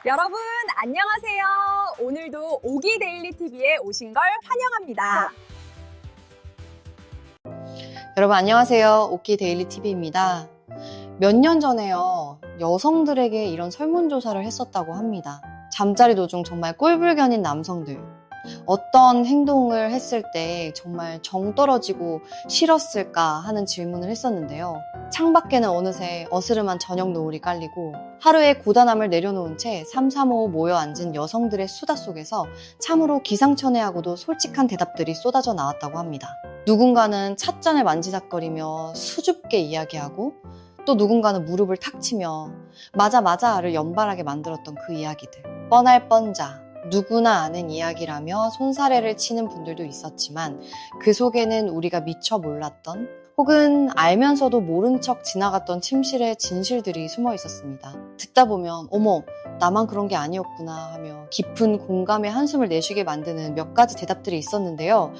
여러분 안녕하세요. 오늘도 오기 데일리 TV에 오신 걸 환영합니다. 여러분 안녕하세요. 오키 데일리 TV입니다. 몇 년 전에요. 여성들에게 이런 설문조사를 했었다고 합니다. 잠자리 도중 정말 꼴불견인 남성들. 어떤 행동을 했을 때 정말 정 떨어지고 싫었을까 하는 질문을 했었는데요. 창밖에는 어느새 어스름한 저녁 노을이 깔리고 하루의 고단함을 내려놓은 채 삼삼오오 모여 앉은 여성들의 수다 속에서 참으로 기상천외하고도 솔직한 대답들이 쏟아져 나왔다고 합니다. 누군가는 찻잔을 만지작거리며 수줍게 이야기하고 또 누군가는 무릎을 탁 치며 맞아를 연발하게 만들었던 그 이야기들. 뻔할 뻔자, 누구나 아는 이야기라며 손사래를 치는 분들도 있었지만 그 속에는 우리가 미처 몰랐던 혹은 알면서도 모른 척 지나갔던 침실의 진실들이 숨어 있었습니다. 듣다 보면 어머 나만 그런 게 아니었구나 하며 깊은 공감의 한숨을 내쉬게 만드는 몇 가지 대답들이 있었는데요.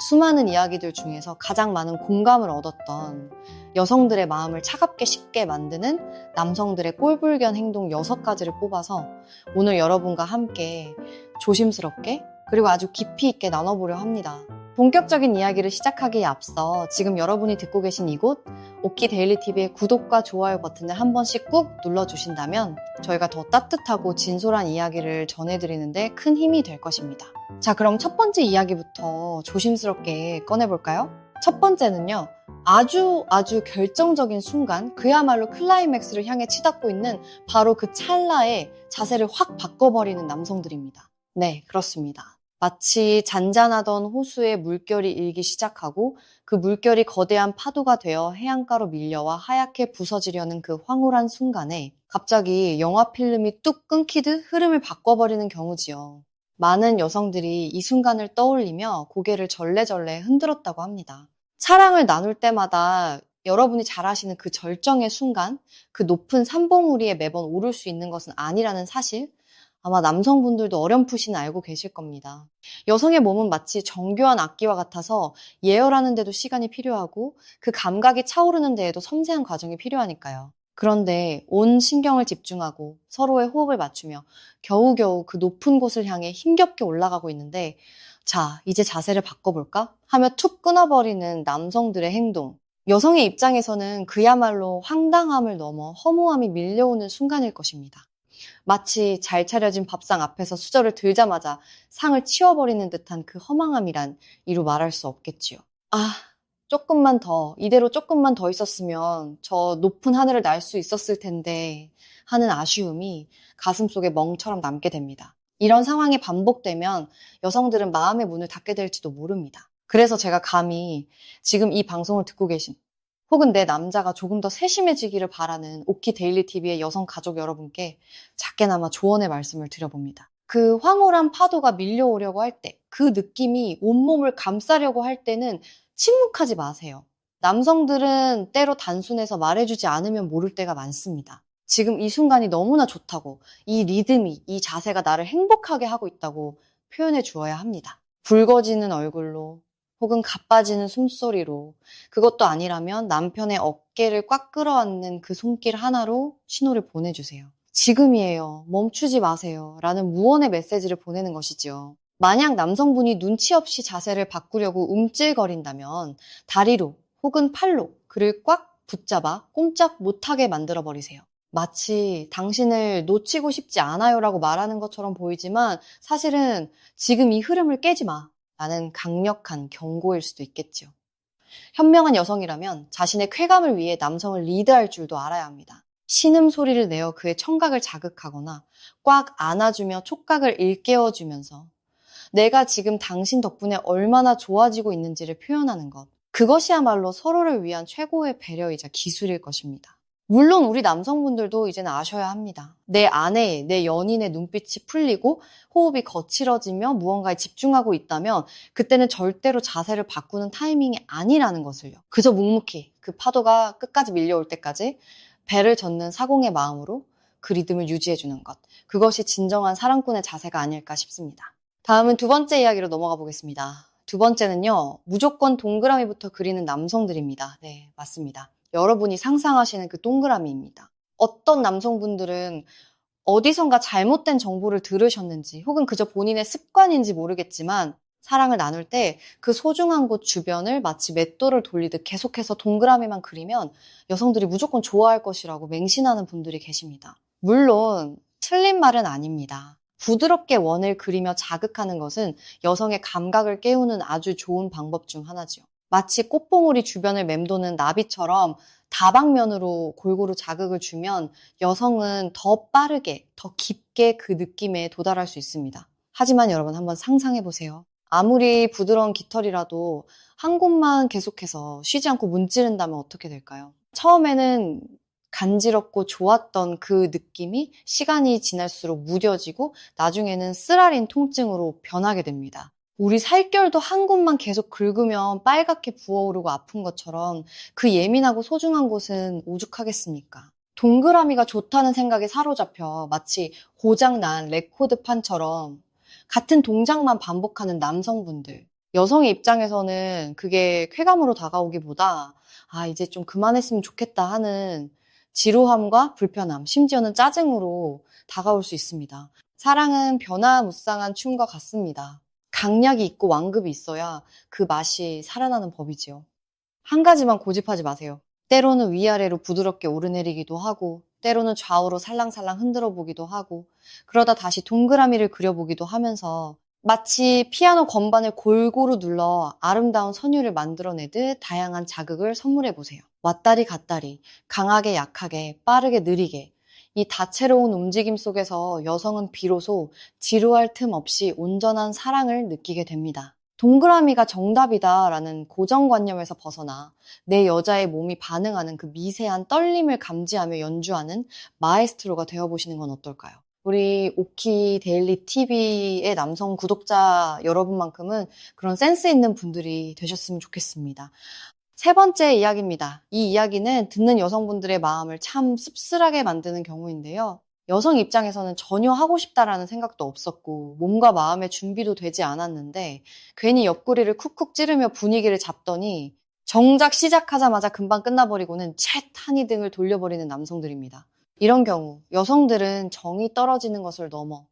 수많은 이야기들 중에서 가장 많은 공감을 얻었던 여성들의 마음을 차갑게 식게 만드는 남성들의 꼴불견 행동 6가지를 뽑아서 오늘 여러분과 함께 조심스럽게 그리고 아주 깊이 있게 나눠보려 합니다. 본격적인 이야기를 시작하기에 앞서 지금 여러분이 듣고 계신 이곳 오키 데일리 TV의 구독과 좋아요 버튼을 한 번씩 꾹 눌러주신다면 저희가 더 따뜻하고 진솔한 이야기를 전해드리는데 큰 힘이 될 것입니다. 자, 그럼 첫 번째 이야기부터 조심스럽게 꺼내볼까요? 첫 번째는요. 아주 결정적인 순간, 그야말로 클라이맥스를 향해 치닫고 있는 바로 그 찰나에 자세를 확 바꿔버리는 남성들입니다. 네, 그렇습니다. 마치 잔잔하던 호수에 물결이 일기 시작하고 그 물결이 거대한 파도가 되어 해안가로 밀려와 하얗게 부서지려는 그 황홀한 순간에 갑자기 영화 필름이 뚝 끊기듯 흐름을 바꿔버리는 경우지요. 많은 여성들이 이 순간을 떠올리며 고개를 절레절레 흔들었다고 합니다. 사랑을 나눌 때마다 여러분이 잘 아시는 그 절정의 순간, 그 높은 산봉우리에 매번 오를 수 있는 것은 아니라는 사실, 아마 남성분들도 어렴풋이는 알고 계실 겁니다. 여성의 몸은 마치 정교한 악기와 같아서 예열하는 데도 시간이 필요하고 그 감각이 차오르는 데에도 섬세한 과정이 필요하니까요. 그런데 온 신경을 집중하고 서로의 호흡을 맞추며 겨우겨우 그 높은 곳을 향해 힘겹게 올라가고 있는데 자, 이제 자세를 바꿔볼까? 하며 툭 끊어버리는 남성들의 행동. 여성의 입장에서는 그야말로 황당함을 넘어 허무함이 밀려오는 순간일 것입니다. 마치 잘 차려진 밥상 앞에서 수저를 들자마자 상을 치워버리는 듯한 그 허망함이란 이루 말할 수 없겠지요. 이대로 조금만 더 있었으면 저 높은 하늘을 날 수 있었을 텐데 하는 아쉬움이 가슴속에 멍처럼 남게 됩니다. 이런 상황이 반복되면 여성들은 마음의 문을 닫게 될지도 모릅니다. 그래서 제가 감히 지금 이 방송을 듣고 계신 혹은 내 남자가 조금 더 세심해지기를 바라는 오키 데일리 TV의 여성 가족 여러분께 작게나마 조언의 말씀을 드려봅니다. 그 황홀한 파도가 밀려오려고 할 때, 그 느낌이 온몸을 감싸려고 할 때는 침묵하지 마세요. 남성들은 때로 단순해서 말해주지 않으면 모를 때가 많습니다. 지금 이 순간이 너무나 좋다고, 이 리듬이, 이 자세가 나를 행복하게 하고 있다고 표현해 주어야 합니다. 붉어지는 얼굴로, 혹은 가빠지는 숨소리로, 그것도 아니라면 남편의 어깨를 꽉 끌어안는 그 손길 하나로 신호를 보내주세요. 지금이에요. 멈추지 마세요. 라는 무언의 메시지를 보내는 것이지요. 만약 남성분이 눈치 없이 자세를 바꾸려고 움찔거린다면 다리로 혹은 팔로 그를 꽉 붙잡아 꼼짝 못하게 만들어버리세요. 마치 당신을 놓치고 싶지 않아요라고 말하는 것처럼 보이지만 사실은 지금 이 흐름을 깨지 마 라는 강력한 경고일 수도 있겠죠. 현명한 여성이라면 자신의 쾌감을 위해 남성을 리드할 줄도 알아야 합니다. 신음소리를 내어 그의 청각을 자극하거나 꽉 안아주며 촉각을 일깨워주면서 내가 지금 당신 덕분에 얼마나 좋아지고 있는지를 표현하는 것. 그것이야말로 서로를 위한 최고의 배려이자 기술일 것입니다. 물론 우리 남성분들도 이제는 아셔야 합니다. 내 아내의, 내 연인의 눈빛이 풀리고 호흡이 거칠어지며 무언가에 집중하고 있다면 그때는 절대로 자세를 바꾸는 타이밍이 아니라는 것을요. 그저 묵묵히 그 파도가 끝까지 밀려올 때까지 배를 젓는 사공의 마음으로 그 리듬을 유지해주는 것. 그것이 진정한 사랑꾼의 자세가 아닐까 싶습니다. 다음은 두 번째 이야기로 넘어가 보겠습니다. 두 번째는요. 무조건 동그라미부터 그리는 남성들입니다. 네, 맞습니다. 여러분이 상상하시는 그 동그라미입니다. 어떤 남성분들은 어디선가 잘못된 정보를 들으셨는지 혹은 그저 본인의 습관인지 모르겠지만 사랑을 나눌 때 그 소중한 곳 주변을 마치 맷돌을 돌리듯 계속해서 동그라미만 그리면 여성들이 무조건 좋아할 것이라고 맹신하는 분들이 계십니다. 물론 틀린 말은 아닙니다. 부드럽게 원을 그리며 자극하는 것은 여성의 감각을 깨우는 아주 좋은 방법 중 하나죠. 마치 꽃봉오리 주변을 맴도는 나비처럼 다방면으로 골고루 자극을 주면 여성은 더 빠르게, 더 깊게 그 느낌에 도달할 수 있습니다. 하지만 여러분 한번 상상해 보세요. 아무리 부드러운 깃털이라도 한 곳만 계속해서 쉬지 않고 문지른다면 어떻게 될까요? 처음에는 간지럽고 좋았던 그 느낌이 시간이 지날수록 무뎌지고 나중에는 쓰라린 통증으로 변하게 됩니다. 우리 살결도 한 곳만 계속 긁으면 빨갛게 부어오르고 아픈 것처럼 그 예민하고 소중한 곳은 오죽하겠습니까? 동그라미가 좋다는 생각에 사로잡혀 마치 고장난 레코드판처럼 같은 동작만 반복하는 남성분들. 여성의 입장에서는 그게 쾌감으로 다가오기보다 이제 좀 그만했으면 좋겠다 하는 지루함과 불편함, 심지어는 짜증으로 다가올 수 있습니다. 사랑은 변화무쌍한 춤과 같습니다. 강약이 있고 완급이 있어야 그 맛이 살아나는 법이지요. 한 가지만 고집하지 마세요. 때로는 위아래로 부드럽게 오르내리기도 하고, 때로는 좌우로 살랑살랑 흔들어 보기도 하고, 그러다 다시 동그라미를 그려보기도 하면서 마치 피아노 건반을 골고루 눌러 아름다운 선율을 만들어내듯 다양한 자극을 선물해 보세요. 왔다리 갔다리, 강하게 약하게, 빠르게 느리게, 이 다채로운 움직임 속에서 여성은 비로소 지루할 틈 없이 온전한 사랑을 느끼게 됩니다. 동그라미가 정답이다라는 고정관념에서 벗어나 내 여자의 몸이 반응하는 그 미세한 떨림을 감지하며 연주하는 마에스트로가 되어보시는 건 어떨까요? 우리 오키 데일리 TV의 남성 구독자 여러분만큼은 그런 센스 있는 분들이 되셨으면 좋겠습니다. 세 번째 이야기입니다. 이 이야기는 듣는 여성분들의 마음을 참 씁쓸하게 만드는 경우인데요. 여성 입장에서는 전혀 하고 싶다라는 생각도 없었고 몸과 마음의 준비도 되지 않았는데 괜히 옆구리를 쿡쿡 찌르며 분위기를 잡더니 정작 시작하자마자 금방 끝나버리고는 쳇 하니 등을 돌려버리는 남성들입니다. 이런 경우 여성들은 정이 떨어지는 것을 넘어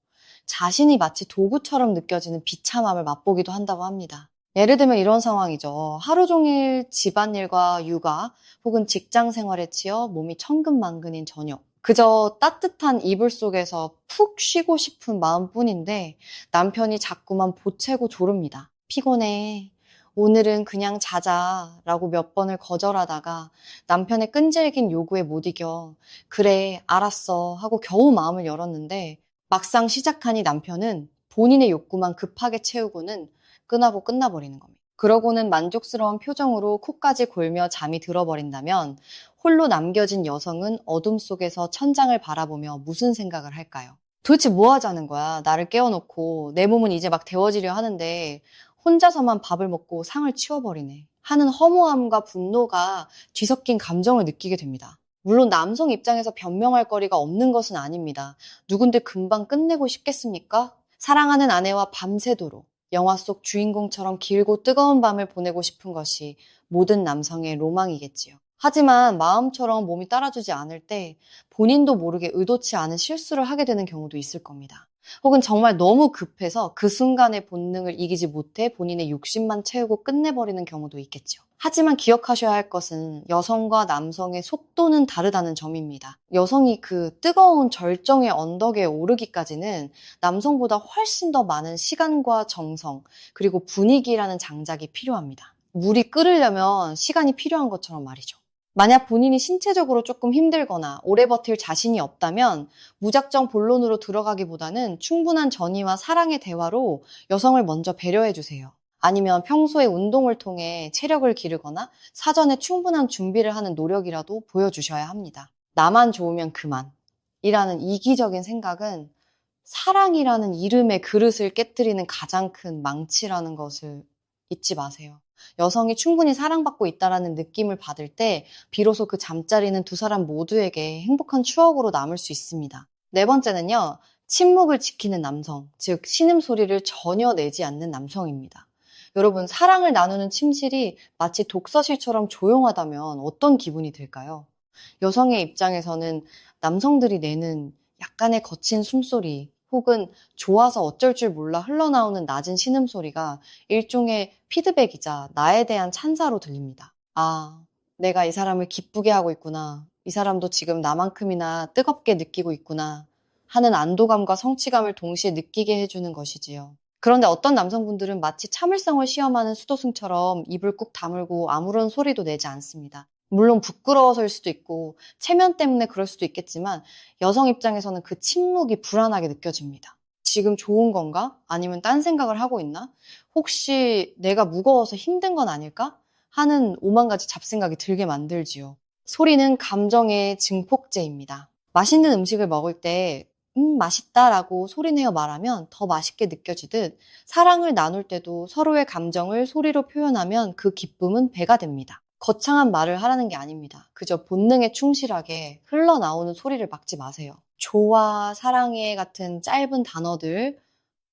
자신이 마치 도구처럼 느껴지는 비참함을 맛보기도 한다고 합니다. 예를 들면 이런 상황이죠. 하루 종일 집안일과 육아 혹은 직장 생활에 치여 몸이 천근만근인 저녁. 그저 따뜻한 이불 속에서 푹 쉬고 싶은 마음뿐인데 남편이 자꾸만 보채고 조릅니다. 피곤해. 오늘은 그냥 자자 라고 몇 번을 거절하다가 남편의 끈질긴 요구에 못 이겨 그래 알았어 하고 겨우 마음을 열었는데 막상 시작하니 남편은 본인의 욕구만 급하게 채우고는 끈하고 끝나버리는 겁니다. 그러고는 만족스러운 표정으로 코까지 골며 잠이 들어버린다면 홀로 남겨진 여성은 어둠 속에서 천장을 바라보며 무슨 생각을 할까요? 도대체 뭐 하자는 거야? 나를 깨워놓고 내 몸은 이제 막 데워지려 하는데 혼자서만 밥을 먹고 상을 치워버리네 하는 허무함과 분노가 뒤섞인 감정을 느끼게 됩니다. 물론 남성 입장에서 변명할 거리가 없는 것은 아닙니다. 누군데 금방 끝내고 싶겠습니까? 사랑하는 아내와 밤새도록 영화 속 주인공처럼 길고 뜨거운 밤을 보내고 싶은 것이 모든 남성의 로망이겠지요. 하지만 마음처럼 몸이 따라주지 않을 때 본인도 모르게 의도치 않은 실수를 하게 되는 경우도 있을 겁니다. 혹은 정말 너무 급해서 그 순간의 본능을 이기지 못해 본인의 욕심만 채우고 끝내버리는 경우도 있겠죠. 하지만 기억하셔야 할 것은 여성과 남성의 속도는 다르다는 점입니다. 여성이 그 뜨거운 절정의 언덕에 오르기까지는 남성보다 훨씬 더 많은 시간과 정성, 그리고 분위기라는 장작이 필요합니다. 물이 끓으려면 시간이 필요한 것처럼 말이죠. 만약 본인이 신체적으로 조금 힘들거나 오래 버틸 자신이 없다면 무작정 본론으로 들어가기보다는 충분한 전의와 사랑의 대화로 여성을 먼저 배려해 주세요. 아니면 평소에 운동을 통해 체력을 기르거나 사전에 충분한 준비를 하는 노력이라도 보여주셔야 합니다. 나만 좋으면 그만 이라는 이기적인 생각은 사랑이라는 이름의 그릇을 깨뜨리는 가장 큰 망치라는 것을 잊지 마세요. 여성이 충분히 사랑받고 있다는 느낌을 받을 때 비로소 그 잠자리는 두 사람 모두에게 행복한 추억으로 남을 수 있습니다. 네 번째는요. 침묵을 지키는 남성, 즉 신음소리를 전혀 내지 않는 남성입니다. 여러분, 사랑을 나누는 침실이 마치 독서실처럼 조용하다면 어떤 기분이 들까요? 여성의 입장에서는 남성들이 내는 약간의 거친 숨소리 혹은 좋아서 어쩔 줄 몰라 흘러나오는 낮은 신음소리가 일종의 피드백이자 나에 대한 찬사로 들립니다. 아, 내가 이 사람을 기쁘게 하고 있구나. 이 사람도 지금 나만큼이나 뜨겁게 느끼고 있구나 하는 안도감과 성취감을 동시에 느끼게 해주는 것이지요. 그런데 어떤 남성분들은 마치 참을성을 시험하는 수도승처럼 입을 꾹 다물고 아무런 소리도 내지 않습니다. 물론 부끄러워서일 수도 있고 체면 때문에 그럴 수도 있겠지만 여성 입장에서는 그 침묵이 불안하게 느껴집니다. 지금 좋은 건가? 아니면 딴 생각을 하고 있나? 혹시 내가 무거워서 힘든 건 아닐까? 하는 오만 가지 잡생각이 들게 만들지요. 소리는 감정의 증폭제입니다. 맛있는 음식을 먹을 때 맛있다라고 소리내어 말하면 더 맛있게 느껴지듯 사랑을 나눌 때도 서로의 감정을 소리로 표현하면 그 기쁨은 배가 됩니다. 거창한 말을 하라는 게 아닙니다. 그저 본능에 충실하게 흘러나오는 소리를 막지 마세요. 좋아, 사랑해 같은 짧은 단어들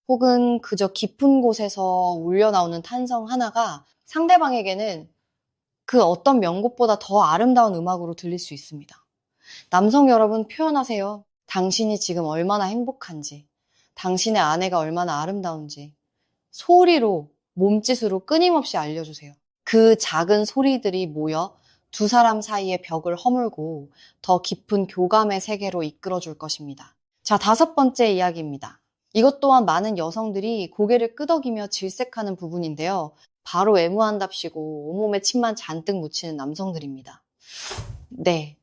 혹은 그저 깊은 곳에서 울려나오는 탄성 하나가 상대방에게는 그 어떤 명곡보다 더 아름다운 음악으로 들릴 수 있습니다. 남성 여러분 표현하세요. 당신이 지금 얼마나 행복한지, 당신의 아내가 얼마나 아름다운지 소리로, 몸짓으로 끊임없이 알려주세요. 그 작은 소리들이 모여 두 사람 사이의 벽을 허물고 더 깊은 교감의 세계로 이끌어줄 것입니다. 자, 5번째 이야기입니다. 이것 또한 많은 여성들이 고개를 끄덕이며 질색하는 부분인데요. 바로 애무한답시고 온몸에 침만 잔뜩 묻히는 남성들입니다. 네,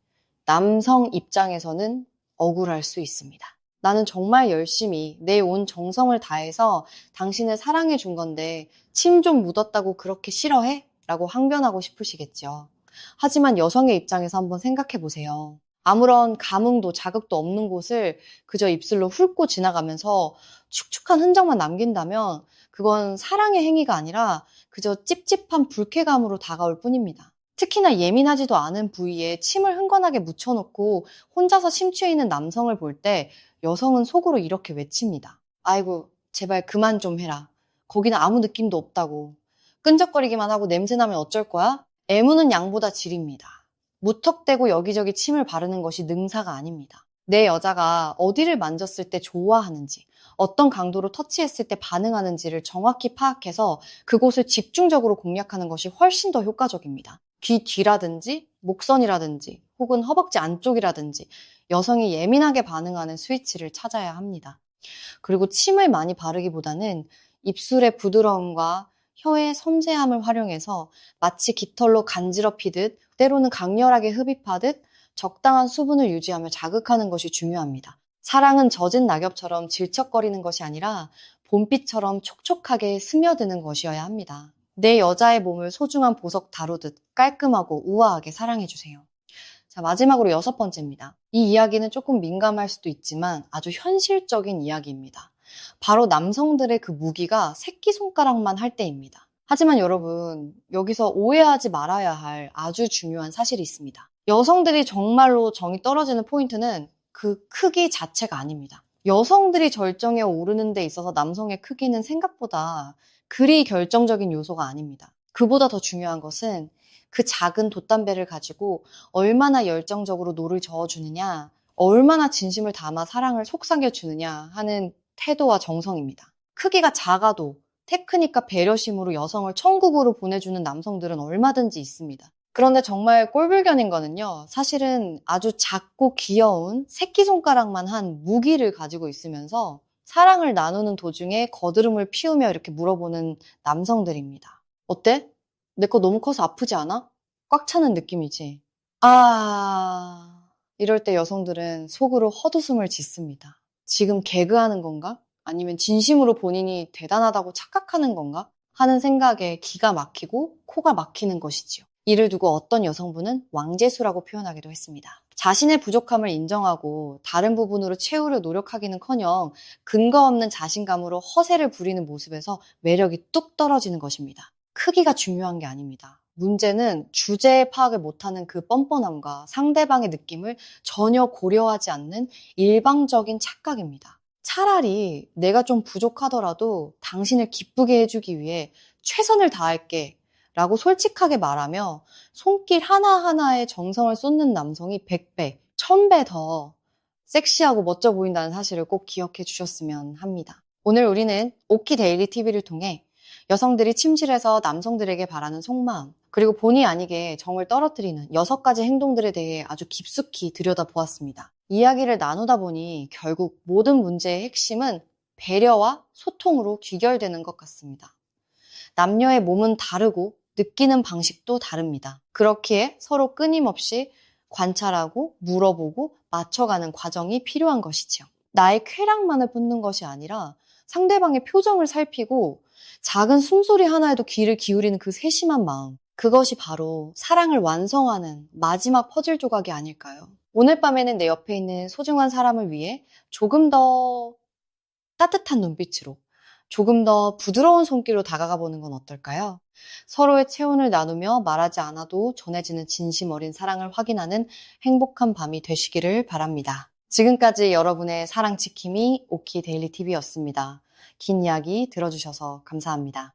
남성 입장에서는 억울할 수 있습니다. 나는 정말 열심히 내 온 정성을 다해서 당신을 사랑해 준 건데 침 좀 묻었다고 그렇게 싫어해? 라고 항변하고 싶으시겠죠. 하지만 여성의 입장에서 한번 생각해 보세요. 아무런 감흥도 자극도 없는 곳을 그저 입술로 훑고 지나가면서 축축한 흔적만 남긴다면 그건 사랑의 행위가 아니라 그저 찝찝한 불쾌감으로 다가올 뿐입니다. 특히나 예민하지도 않은 부위에 침을 흥건하게 묻혀놓고 혼자서 심취해 있는 남성을 볼 때 여성은 속으로 이렇게 외칩니다. 아이고, 제발 그만 좀 해라. 거기는 아무 느낌도 없다고. 끈적거리기만 하고 냄새나면 어쩔 거야? 애무는 양보다 질입니다. 무턱대고 여기저기 침을 바르는 것이 능사가 아닙니다. 내 여자가 어디를 만졌을 때 좋아하는지, 어떤 강도로 터치했을 때 반응하는지를 정확히 파악해서 그곳을 집중적으로 공략하는 것이 훨씬 더 효과적입니다. 귀 뒤라든지 목선이라든지 혹은 허벅지 안쪽이라든지 여성이 예민하게 반응하는 스위치를 찾아야 합니다. 그리고 침을 많이 바르기보다는 입술의 부드러움과 혀의 섬세함을 활용해서 마치 깃털로 간지럽히듯 때로는 강렬하게 흡입하듯 적당한 수분을 유지하며 자극하는 것이 중요합니다. 사랑은 젖은 낙엽처럼 질척거리는 것이 아니라 봄빛처럼 촉촉하게 스며드는 것이어야 합니다. 내 여자의 몸을 소중한 보석 다루듯 깔끔하고 우아하게 사랑해주세요. 자, 마지막으로 6번째입니다. 이 이야기는 조금 민감할 수도 있지만 아주 현실적인 이야기입니다. 바로 남성들의 그 무기가 새끼손가락만 할 때입니다. 하지만 여러분, 여기서 오해하지 말아야 할 아주 중요한 사실이 있습니다. 여성들이 정말로 정이 떨어지는 포인트는 그 크기 자체가 아닙니다. 여성들이 절정에 오르는 데 있어서 남성의 크기는 생각보다 그리 결정적인 요소가 아닙니다. 그보다 더 중요한 것은 그 작은 돛담배를 가지고 얼마나 열정적으로 노를 저어주느냐, 얼마나 진심을 담아 사랑을 속삭여주느냐 하는 태도와 정성입니다. 크기가 작아도 테크닉과 배려심으로 여성을 천국으로 보내주는 남성들은 얼마든지 있습니다. 그런데 정말 꼴불견인 거는요, 사실은 아주 작고 귀여운 새끼손가락만 한 무기를 가지고 있으면서 사랑을 나누는 도중에 거드름을 피우며 이렇게 물어보는 남성들입니다. 어때? 내 거 너무 커서 아프지 않아? 꽉 차는 느낌이지. 이럴 때 여성들은 속으로 헛웃음을 짓습니다. 지금 개그하는 건가? 아니면 진심으로 본인이 대단하다고 착각하는 건가? 하는 생각에 기가 막히고 코가 막히는 것이지요. 이를 두고 어떤 여성분은 왕재수라고 표현하기도 했습니다. 자신의 부족함을 인정하고 다른 부분으로 채우려 노력하기는커녕 근거 없는 자신감으로 허세를 부리는 모습에서 매력이 뚝 떨어지는 것입니다. 크기가 중요한 게 아닙니다. 문제는 주제의 파악을 못하는 그 뻔뻔함과 상대방의 느낌을 전혀 고려하지 않는 일방적인 착각입니다. 차라리 내가 좀 부족하더라도 당신을 기쁘게 해주기 위해 최선을 다할게 라고 솔직하게 말하며 손길 하나하나에 정성을 쏟는 남성이 100배, 1000배 더 섹시하고 멋져 보인다는 사실을 꼭 기억해 주셨으면 합니다. 오늘 우리는 오키 데일리 TV를 통해 여성들이 침실에서 남성들에게 바라는 속마음, 그리고 본의 아니게 정을 떨어뜨리는 6가지 행동들에 대해 아주 깊숙이 들여다보았습니다. 이야기를 나누다 보니 결국 모든 문제의 핵심은 배려와 소통으로 귀결되는 것 같습니다. 남녀의 몸은 다르고 느끼는 방식도 다릅니다. 그렇기에 서로 끊임없이 관찰하고 물어보고 맞춰가는 과정이 필요한 것이지요. 나의 쾌락만을 묻는 것이 아니라 상대방의 표정을 살피고 작은 숨소리 하나에도 귀를 기울이는 그 세심한 마음. 그것이 바로 사랑을 완성하는 마지막 퍼즐 조각이 아닐까요? 오늘 밤에는 내 옆에 있는 소중한 사람을 위해 조금 더 따뜻한 눈빛으로, 조금 더 부드러운 손길로 다가가 보는 건 어떨까요? 서로의 체온을 나누며 말하지 않아도 전해지는 진심 어린 사랑을 확인하는 행복한 밤이 되시기를 바랍니다. 지금까지 여러분의 사랑 지킴이 오키 데일리 TV였습니다. 긴 이야기 들어주셔서 감사합니다.